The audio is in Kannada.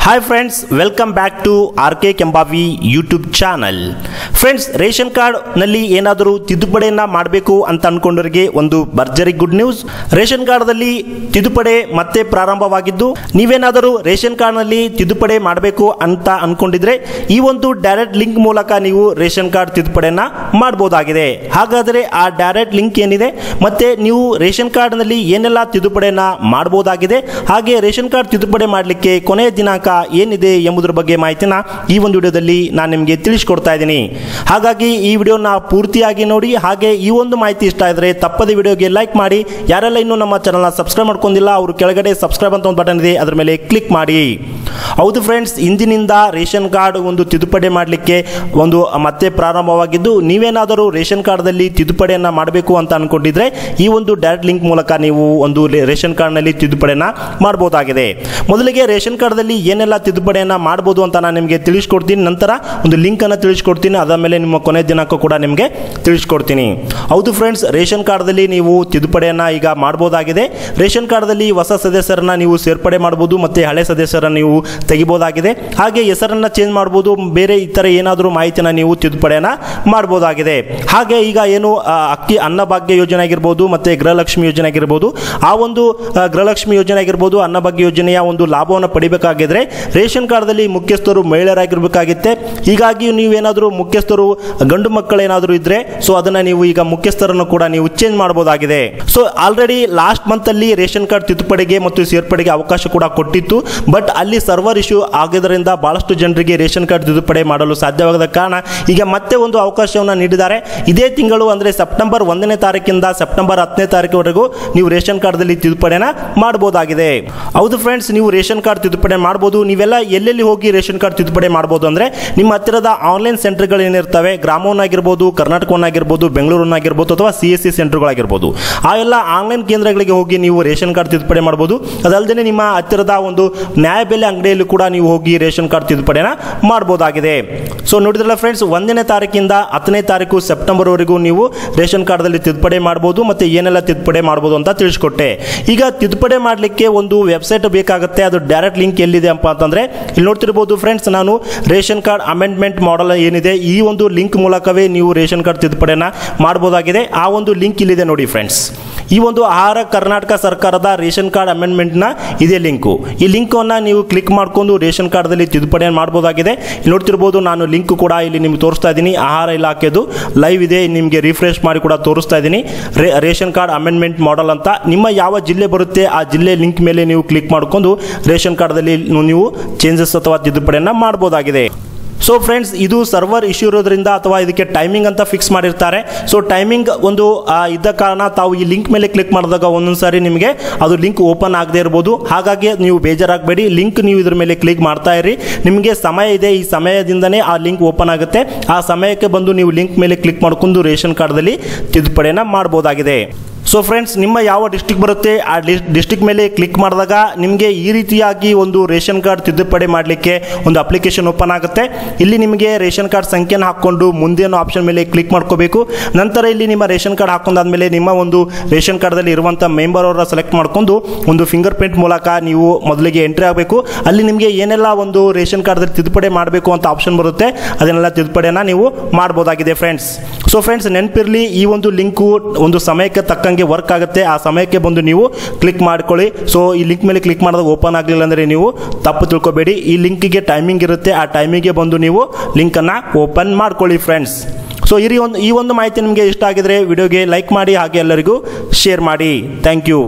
Hi friends, welcome back to R K. Kembavi YouTube channel. Friends, ration card ನಲ್ಲಿ ಏನಾದರೂ ತಿದ್ದುಪಡಿಯನ್ನ ಮಾಡಬೇಕು ಅಂತ ಅನ್ಕೊಂಡವರಿಗೆ ಒಂದು ಭರ್ಜರಿ ಗುಡ್ ನ್ಯೂಸ್. ರೇಷನ್ ಕಾರ್ಡ್ದಲ್ಲಿ ತಿದ್ದುಪಡಿ ಮತ್ತೆ ಪ್ರಾರಂಭವಾಗಿದ್ದು, ನೀವೇನಾದರೂ ರೇಷನ್ ಕಾರ್ಡ್ ನಲ್ಲಿ ತಿದ್ದುಪಡಿ ಮಾಡಬೇಕು ಅಂತ ಅನ್ಕೊಂಡಿದ್ರೆ ಈ ಒಂದು ಡೈರೆಕ್ಟ್ ಲಿಂಕ್ ಮೂಲಕ ನೀವು ರೇಷನ್ ಕಾರ್ಡ್ ತಿದ್ದುಪಡಿಯನ್ನ ಮಾಡಬಹುದಾಗಿದೆ. ಹಾಗಾದರೆ ಆ ಡೈರೆಕ್ಟ್ ಲಿಂಕ್ ಏನಿದೆ ಮತ್ತೆ ನೀವು ರೇಷನ್ ಕಾರ್ಡ್ ನಲ್ಲಿ ಏನೆಲ್ಲ ತಿದ್ದುಪಡಿಯನ್ನ ಮಾಡಬಹುದಾಗಿದೆ, ಹಾಗೆ ರೇಷನ್ ಕಾರ್ಡ್ ತಿದ್ದುಪಡಿ ಮಾಡಲಿಕ್ಕೆ ಕೊನೆಯ ದಿನಾಂಕ ಏನಿದೆ ಎಂಬುದರ ಬಗ್ಗೆ ಮಾಹಿತಿನ ಈ ಒಂದು ವಿಡಿಯೋದಲ್ಲಿ ನಾನು ನಿಮಗೆ ತಿಳಿಸಿಕೊಡ್ತಾ ಇದ್ದೀನಿ. ಹಾಗಾಗಿ ಈ ವಿಡಿಯೋನ ಪೂರ್ತಿಯಾಗಿ ನೋಡಿ. ಹಾಗೆ ಈ ಒಂದು ಮಾಹಿತಿ ಇಷ್ಟ ಆದರೆ ತಪ್ಪದೆ ವಿಡಿಯೋಗೆ ಲೈಕ್ ಮಾಡಿ. ಯಾರೆಲ್ಲ ಇನ್ನೂ ನಮ್ಮ ಚಾನಲ್ನ ಸಬ್ಸ್ಕ್ರೈಬ್ ಮಾಡ್ಕೊಂಡಿಲ್ಲ ಅವರು ಕೆಳಗಡೆ ಸಬ್ಸ್ಕ್ರೈಬ್ ಅಂತ ಒಂದು ಬಟನ್ ಇದೆ, ಅದರ ಮೇಲೆ ಕ್ಲಿಕ್ ಮಾಡಿ. ಹೌದು ಫ್ರೆಂಡ್ಸ್, ಇಂದಿನಿಂದ ರೇಷನ್ ಕಾರ್ಡ್ ಒಂದು ತಿದ್ದುಪಡಿ ಮಾಡಲಿಕ್ಕೆ ಒಂದು ಮತ್ತೆ ಪ್ರಾರಂಭವಾಗಿದ್ದು, ನೀವೇನಾದರೂ ರೇಷನ್ ಕಾರ್ಡ್ದಲ್ಲಿ ತಿದ್ದುಪಡಿಯನ್ನ ಮಾಡಬೇಕು ಅಂತ ಅನ್ಕೊಂಡಿದ್ರೆ ಈ ಒಂದು ಡೈರೆಕ್ಟ್ ಲಿಂಕ್ ಮೂಲಕ ನೀವು ಒಂದು ರೇಷನ್ ಕಾರ್ಡ್ನಲ್ಲಿ ತಿದ್ದುಪಡಿಯನ್ನ ಮಾಡಬಹುದಾಗಿದೆ. ಮೊದಲಿಗೆ ರೇಷನ್ ಕಾರ್ಡ್ದಲ್ಲಿ ಏನೆಲ್ಲ ತಿದ್ದುಪಡಿಯನ್ನ ಮಾಡಬಹುದು ಅಂತ ನಾನು ನಿಮಗೆ ತಿಳಿಸ್ಕೊಡ್ತೀನಿ. ನಂತರ ಒಂದು ಲಿಂಕ್ ಅನ್ನು ತಿಳಿಸ್ಕೊಡ್ತೀನಿ, ಅದಾದ ಮೇಲೆ ನಿಮ್ಮ ಕೊನೆ ದಿನಾಂಕ ಕೂಡ ನಿಮಗೆ ತಿಳಿಸ್ಕೊಡ್ತೀನಿ. ಹೌದು ಫ್ರೆಂಡ್ಸ್, ರೇಷನ್ ಕಾರ್ಡ್ದಲ್ಲಿ ನೀವು ತಿದ್ದುಪಡಿಯನ್ನ ಈಗ ಮಾಡಬಹುದಾಗಿದೆ. ರೇಷನ್ ಕಾರ್ಡ್ದಲ್ಲಿ ಹೊಸ ಸದಸ್ಯರನ್ನ ನೀವು ಸೇರ್ಪಡೆ ಮಾಡಬಹುದು ಮತ್ತೆ ಹಳೆ ಸದಸ್ಯರನ್ನ ನೀವು ತೆಗಿಬಹುದಾಗಿದೆ. ಹಾಗೆ ಹೆಸರನ್ನ ಚೇಂಜ್ ಮಾಡಬಹುದು, ಬೇರೆ ಇತರ ಏನಾದರೂ ಮಾಹಿತಿನ ನೀವು ತಿದ್ದುಪಡಿಯನ್ನ ಮಾಡಬಹುದಾಗಿದೆ. ಹಾಗೆ ಈಗ ಏನು ಅಕ್ಕಿ ಅನ್ನಭಾಗ್ಯ ಯೋಜನೆ ಆಗಿರ್ಬೋದು ಮತ್ತೆ ಗೃಹಲಕ್ಷ್ಮಿ ಯೋಜನೆ ಆಗಿರ್ಬೋದು, ಆ ಒಂದು ಗೃಹಲಕ್ಷ್ಮಿ ಯೋಜನೆ ಆಗಿರ್ಬೋದು, ಅನ್ನಭಾಗ್ಯ ಯೋಜನೆಯ ಒಂದು ಲಾಭವನ್ನು ಪಡಿಬೇಕಾಗಿದ್ರೆ ರೇಷನ್ ಕಾರ್ಡ್ದಲ್ಲಿ ಮುಖ್ಯಸ್ಥರು ಮಹಿಳೆಯರಾಗಿರ್ಬೇಕಾಗಿತ್ತೆ. ಹೀಗಾಗಿ ನೀವೇನಾದರೂ ಮುಖ್ಯಸ್ಥರು ಗಂಡು ಮಕ್ಕಳೇನಾದರೂ ಇದ್ರೆ ಸೊ ಅದನ್ನ ನೀವು ಈಗ ಮುಖ್ಯಸ್ಥರನ್ನು ಕೂಡ ನೀವು ಚೇಂಜ್ ಮಾಡಬಹುದಾಗಿದೆ. ಸೊ ಆಲ್ರೆಡಿ ಲಾಸ್ಟ್ ಮಂತ್ ಅಲ್ಲಿ ರೇಷನ್ ಕಾರ್ಡ್ ತಿದ್ದುಪಡಿಗೆ ಮತ್ತು ಸೇರ್ಪಡೆಗೆ ಅವಕಾಶ ಕೂಡ ಕೊಟ್ಟಿತ್ತು. ಬಟ್ ಅಲ್ಲಿ ಸರ್ವರ್ ಇಶ್ಯೂ ಆಗಿದ್ದರಿಂದ ಬಹಳಷ್ಟು ಜನರಿಗೆ ರೇಷನ್ ಕಾರ್ಡ್ ತಿದ್ದುಪಡಿ ಮಾಡಲು ಸಾಧ್ಯವಾಗದ ಕಾರಣ ಈಗ ಮತ್ತೆ ಒಂದು ಅವಕಾಶವನ್ನು ನೀಡಿದ್ದಾರೆ. ಇದೇ ತಿಂಗಳು ಅಂದ್ರೆ ಸೆಪ್ಟೆಂಬರ್ 1ನೇ ತಾರೀಕಿಂದ ಸೆಪ್ಟೆಂಬರ್ 10ನೇ ತಾರೀಕಿನವರೆಗೂ ನೀವು ರೇಷನ್ ಕಾರ್ಡ್ದಲ್ಲಿ ತಿದ್ದುಪಡಿಯನ್ನ ಮಾಡಬಹುದಾಗಿದೆ. ಹೌದು ಫ್ರೆಂಡ್ಸ್, ನೀವು ರೇಷನ್ ಕಾರ್ಡ್ ತಿದ್ದುಪಡಿ ಮಾಡಬಹುದು. ನೀವೆಲ್ಲ ಎಲ್ಲೆಲ್ಲಿ ಹೋಗಿ ರೇಷನ್ ಕಾರ್ಡ್ ತಿದ್ದುಪಡಿ ಮಾಡಬಹುದು ಅಂದ್ರೆ ನಿಮ್ಮ ಹತ್ತಿರದ ಆನ್ಲೈನ್ ಸೆಂಟರ್ಗಳು ಏನಿರ್ತವೆ, ಗ್ರಾಮವನ್ನ ಆಗಿರ್ಬೋದು, ಕರ್ನಾಟಕವನ್ನ ಆಗಿರ್ಬೋದು, ಬೆಂಗಳೂರನ್ನ ಆಗಿರ್ಬೋದು ಅಥವಾ CSC ಸೆಂಟರ್ಗಳಾಗಿರ್ಬೋದು, ಆ ಎಲ್ಲ ಆನ್ಲೈನ್ ಕೇಂದ್ರಗಳಿಗೆ ಹೋಗಿ ನೀವು ರೇಷನ್ ಕಾರ್ಡ್ ತಿದ್ದುಪಡಿ ಮಾಡಬಹುದು. ಅದಲ್ಲದೆ ನಿಮ್ಮ ಹತ್ತಿರದ ಒಂದು ನ್ಯಾಯಬೆಲೆ ಅಂಗಡಿಯಲ್ಲಿ ಕೂಡ ನೀವು ಹೋಗಿ ರೇಷನ್ ಕಾರ್ಡ್ ತಿದ್ದುಪಡಿಯನ್ನ ಮಾಡಬಹುದಾಗಿದೆ. ಸೊ ನೋಡಿದ್ರಲ್ಲ ಫ್ರೆಂಡ್ಸ್, 1ನೇ ತಾರೀಕಿಂದ 10ನೇ ತಾರೀಕು ಸೆಪ್ಟೆಂಬರ್ ವರೆಗೂ ನೀವು ರೇಷನ್ ಕಾರ್ಡ್ದಲ್ಲಿ ತಿದ್ದುಪಡಿ ಮಾಡಬಹುದು ಮತ್ತೆ ಏನೆಲ್ಲ ತಿದ್ದುಪಡಿ ಮಾಡಬಹುದು ಅಂತ ತಿಳಿಸ್ಕೊಟ್ಟೆ. ಈಗ ತಿದ್ದುಪಡಿ ಮಾಡಲಿಕ್ಕೆ ಒಂದು ವೆಬ್ಸೈಟ್ ಬೇಕಾಗುತ್ತೆ. ಅದು ಡೈರೆಕ್ಟ್ ಲಿಂಕ್ ಎಲ್ಲಿದೆ ಅಂತ ಅಂತಂದ್ರೆ ಇಲ್ಲಿ ನೋಡ್ತಿರಬಹುದು ಫ್ರೆಂಡ್ಸ್, ನಾನು ರೇಷನ್ ಕಾರ್ಡ್ ಅಮೆಂಡ್ಮೆಂಟ್ ಮಾಡಲ್ ಏನಿದೆ ಈ ಒಂದು ಲಿಂಕ್ ಮೂಲಕವೇ ನೀವು ರೇಷನ್ ಕಾರ್ಡ್ ತಿದ್ದುಪಡಿಯನ್ನ ಮಾಡಬಹುದಾಗಿದೆ. ಆ ಒಂದು ಲಿಂಕ್ ಇಲ್ಲಿದೆ ನೋಡಿ ಫ್ರೆಂಡ್ಸ್. ಈ ಒಂದು ಆಹಾರ ಕರ್ನಾಟಕ ಸರ್ಕಾರದ ರೇಷನ್ ಕಾರ್ಡ್ ಅಮೆಂಡ್ಮೆಂಟ್ ನ ಇದೇ ಲಿಂಕು. ಈ ಲಿಂಕ್ ಅನ್ನ ನೀವು ಕ್ಲಿಕ್ ಮಾಡ್ಕೊಂಡು ರೇಷನ್ ಕಾರ್ಡ್ದಲ್ಲಿ ತಿದ್ದುಪಡಿಯನ್ನು ಮಾಡಬಹುದಾಗಿದೆ. ನೋಡ್ತಿರಬಹುದು, ನಾನು ಲಿಂಕ್ ಕೂಡ ಇಲ್ಲಿ ನಿಮ್ಗೆ ತೋರಿಸ್ತಾ ಇದ್ದೀನಿ. ಆಹಾರ ಇಲಾಖೆದು ಲೈವ್ ಇದೆ, ನಿಮಗೆ ರಿಫ್ರೆಶ್ ಮಾಡಿ ಕೂಡ ತೋರಿಸ್ತಾ ಇದ್ದೀನಿ. ರೇಷನ್ ಕಾರ್ಡ್ ಅಮೆಂಡ್ಮೆಂಟ್ ಮಾಡಲ್ ಅಂತ ನಿಮ್ಮ ಯಾವ ಜಿಲ್ಲೆ ಬರುತ್ತೆ ಆ ಜಿಲ್ಲೆ ಲಿಂಕ್ ಮೇಲೆ ನೀವು ಕ್ಲಿಕ್ ಮಾಡ್ಕೊಂಡು ರೇಷನ್ ಕಾರ್ಡ್ದಲ್ಲಿ ನೀವು ಚೇಂಜಸ್ ಅಥವಾ ತಿದ್ದುಪಡಿಯನ್ನ ಮಾಡಬಹುದಾಗಿದೆ. ಸೊ ಫ್ರೆಂಡ್ಸ್, ಇದು ಸರ್ವರ್ ಇಶ್ಯೂ ಇರೋದ್ರಿಂದ ಅಥವಾ ಇದಕ್ಕೆ ಟೈಮಿಂಗ್ ಅಂತ ಫಿಕ್ಸ್ ಮಾಡಿರ್ತಾರೆ. ಸೊ ಟೈಮಿಂಗ್ ಒಂದು ಇದ್ದ ಕಾರಣ ತಾವು ಈ ಲಿಂಕ್ ಮೇಲೆ ಕ್ಲಿಕ್ ಮಾಡಿದಾಗ ಒಂದೊಂದು ಸಾರಿ ನಿಮಗೆ ಅದು ಲಿಂಕ್ ಓಪನ್ ಆಗದೆ ಇರಬಹುದು. ಹಾಗಾಗಿ ನೀವು ಬೇಜಾರಾಗಬೇಡಿ, ಲಿಂಕ್ ನೀವು ಇದ್ರ ಮೇಲೆ ಕ್ಲಿಕ್ ಮಾಡ್ತಾ ಇರಿ. ನಿಮಗೆ ಸಮಯ ಇದೆ, ಈ ಸಮಯದಿಂದನೇ ಆ ಲಿಂಕ್ ಓಪನ್ ಆಗುತ್ತೆ. ಆ ಸಮಯಕ್ಕೆ ಬಂದು ನೀವು ಲಿಂಕ್ ಮೇಲೆ ಕ್ಲಿಕ್ ಮಾಡ್ಕೊಂಡು ರೇಷನ್ ಕಾರ್ಡ್ದಲ್ಲಿ ತಿದ್ದುಪಡಿಯನ್ನ ಮಾಡಬಹುದಾಗಿದೆ. ಸೊ ಫ್ರೆಂಡ್ಸ್, ನಿಮ್ಮ ಯಾವ ಡಿಸ್ಟ್ರಿಕ್ಟ್ ಬರುತ್ತೆ ಆ ಡಿಸ್ಟ್ರಿಕ್ಟ್ ಮೇಲೆ ಕ್ಲಿಕ್ ಮಾಡಿದಾಗ ನಿಮಗೆ ಈ ರೀತಿಯಾಗಿ ಒಂದು ರೇಷನ್ ಕಾರ್ಡ್ ತಿದ್ದುಪಡಿ ಮಾಡಲಿಕ್ಕೆ ಒಂದು ಅಪ್ಲಿಕೇಶನ್ ಓಪನ್ ಆಗುತ್ತೆ. ಇಲ್ಲಿ ನಿಮಗೆ ರೇಷನ್ ಕಾರ್ಡ್ ಸಂಖ್ಯೆನ ಹಾಕೊಂಡು ಮುಂದಿನ ಆಪ್ಷನ್ ಮೇಲೆ ಕ್ಲಿಕ್ ಮಾಡ್ಕೋಬೇಕು. ನಂತರ ಇಲ್ಲಿ ನಿಮ್ಮ ರೇಷನ್ ಕಾರ್ಡ್ ಹಾಕೊಂಡಾದ್ಮೇಲೆ ನಿಮ್ಮ ಒಂದು ರೇಷನ್ ಕಾರ್ಡ್ದಲ್ಲಿ ಇರುವಂಥ ಮೆಂಬರ್ ಅವರ ಸೆಲೆಕ್ಟ್ ಮಾಡ್ಕೊಂಡು ಒಂದು ಫಿಂಗರ್ ಪ್ರಿಂಟ್ ಮೂಲಕ ನೀವು ಮೊದಲಿಗೆ ಎಂಟ್ರಿ ಆಗಬೇಕು. ಅಲ್ಲಿ ನಿಮಗೆ ಏನೆಲ್ಲ ಒಂದು ರೇಷನ್ ಕಾರ್ಡ್ದಲ್ಲಿ ತಿದ್ದುಪಡಿ ಮಾಡಬೇಕು ಅಂತ ಆಪ್ಷನ್ ಬರುತ್ತೆ, ಅದನ್ನೆಲ್ಲ ತಿದ್ದುಪಡಿಯನ್ನ ನೀವು ಮಾಡಬಹುದಾಗಿದೆ ಫ್ರೆಂಡ್ಸ್. ಸೊ ಫ್ರೆಂಡ್ಸ್, ನೆನಪಿರಲಿ, ಈ ಒಂದು ಲಿಂಕು ಒಂದು ಸಮಯಕ್ಕೆ ತಕ್ಕಂಗೆ ವರ್ಕ್ ಆಗುತ್ತೆ. ಆ ಸಮಯಕ್ಕೆ ಬಂದು ನೀವು ಕ್ಲಿಕ್ ಮಾಡ್ಕೊಳ್ಳಿ. ಸೊ ಈ ಲಿಂಕ್ ಮೇಲೆ ಕ್ಲಿಕ್ ಮಾಡಿದಾಗ ಓಪನ್ ಆಗಲಿಲ್ಲ ಅಂದ್ರೆ ನೀವು ತಪ್ಪು ತಿಳ್ಕೊಬೇಡಿ. ಈ ಲಿಂಕಿಗೆ ಟೈಮಿಂಗ್ ಇರುತ್ತೆ, ಆ ಟೈಮಿಗೆ ಬಂದು ನೀವು ಲಿಂಕ್ ಅನ್ನ ಓಪನ್ ಮಾಡ್ಕೊಳ್ಳಿ ಫ್ರೆಂಡ್ಸ್. ಸೊ ಈ ಒಂದು ಮಾಹಿತಿ ನಿಮಗೆ ಇಷ್ಟ ಆಗಿದ್ರೆ ವಿಡಿಯೋಗೆ ಲೈಕ್ ಮಾಡಿ, ಹಾಗೆ ಎಲ್ಲರಿಗೂ ಶೇರ್ ಮಾಡಿ. Thank you.